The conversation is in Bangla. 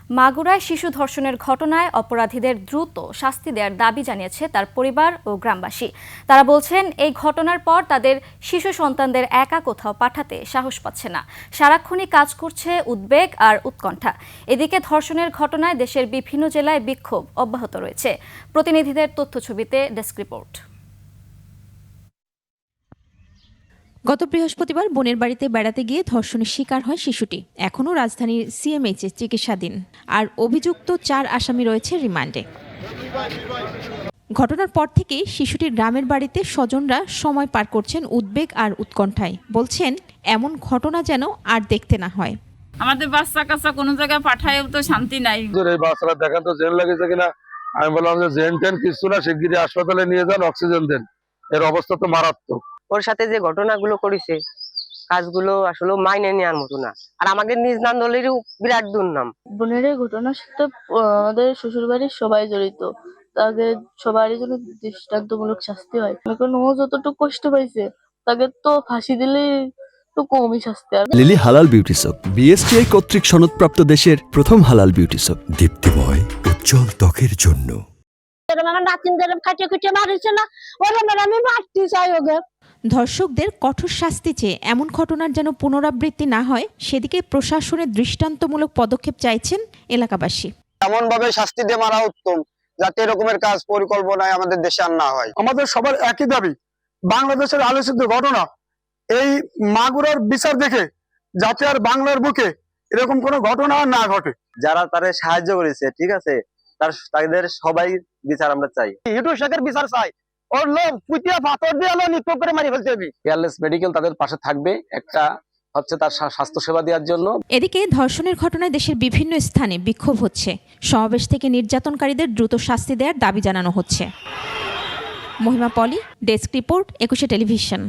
মাগুরায় শিশু ধর্ষণের ঘটনায় অপরাধীদের দ্রুত শাস্তি দেওয়ার দাবি জানিয়েছে তার পরিবার ও গ্রামবাসী। তারা বলছেন, এই ঘটনার পর তাদের শিশু সন্তানদের একা কোথাও পাঠাতে সাহস পাচ্ছে না। সারাক্ষণই কাজ করছে উদ্বেগ আর উৎকণ্ঠা। এদিকে ধর্ষণের ঘটনায় দেশের বিভিন্ন জেলায় বিক্ষোভ অব্যাহত রয়েছে। প্রতিনিধিদের তথ্যছবিতে ডেস্ক রিপোর্ট। গত বৃহস্পতিবার বোনের বাড়িতে বেড়াতে গিয়ে ধর্ষণের শিকার হয় শিশুটি। এখনও রাজধানীর সিএমএইচে চিকিৎসাধীন। আর অভিযুক্ত 4 আসামি রয়েছে রিমান্ডে। ঘটনার পর থেকেই শিশুটির গ্রামের বাড়িতে স্বজনরা সময় পার করছেন উদ্বেগ আর উৎকণ্ঠায়। বলছেন, এমন ঘটনা যেন আর দেখতে না হয়। আমাদের বাচ্চা কাচ্চা কোনো জায়গায় পাঠায়ও তো শান্তি নাই। এই বাচ্চারা দেখেন তো জেন লাগেছে কিনা। আমি বললাম যে জেন টেন কিছু না, শিগগিরই হাসপাতালে নিয়ে যান, অক্সিজেন দেন, এর অবস্থা তো মারাত্মক। ওর সাথে যে ঘটনাগুলো করেছে, কাজগুলো আসলে মাইনে নেওয়ার মতো না। আর আমাদের নিজ নান্দলেরও বিরাট দুর্নাম। বোনের এই ঘটনার সাথে আমাদের শ্বশুর বাড়ির সবাই জড়িত। তাদের সবারই জন্য দৃষ্টান্তমূলক শাস্তি হয়। এখন ও যতটুকু কষ্ট পাইছে, তাকে তো ফাঁসি দিলেই তো কমই শাস্তি। আর লিলি হালাল বিউটি সোপ, বিএসটিআই কর্তৃক সনদপ্রাপ্ত দেশের প্রথম হালাল বিউটি সোপ। দীপ্তিময় উজ্জ্বল ত্বকের জন্য। ধর্ষকদের কঠোর শাস্তি চেয়ে এমন ঘটনার যেন পুনরাবৃত্তি না হয়, সেদিকে প্রশাসনের দৃষ্টান্তমূলক পদক্ষেপ চাইছেন এলাকাবাসী। এমন ভাবে শাস্তি দিয়ে মারা উত্তম, যাতে এরকমের কাজ পরিকল্পনায় আমাদের দেশে আর না হয়। আমাদের সবার একই দাবি, বাংলাদেশের আলোচিত ঘটনা এই মাগুরার বিচার দেখে যাতে আর বাংলার বুকে এরকম কোনো ঘটনা না ঘটে। যারা তাদের সাহায্য করেছে, ঠিক আছে, তাদের সবাই বিচার আমরা চাই। ইউটিউব শেখের বিচার চাই। ওর লোক পুতিয়া পাথর দিয়ে আলো নিক্ষেপ করে মারি ফেলতে হবে। কেয়ারলেস মেডিকেল তাদের পাশে থাকবে, একটা হচ্ছে তার স্বাস্থ্য সেবা দেওয়ার জন্য। এদিকে ধর্ষণের ঘটনায় দেশের বিভিন্ন স্থানে বিক্ষোভ হচ্ছে। সমাবেশ থেকে নির্যাতনকারীদের দ্রুত শাস্তি দেওয়ার দাবি জানানো হচ্ছে। মহিমা পলি, ডেস্ক রিপোর্ট, 21 টেলিভিশন।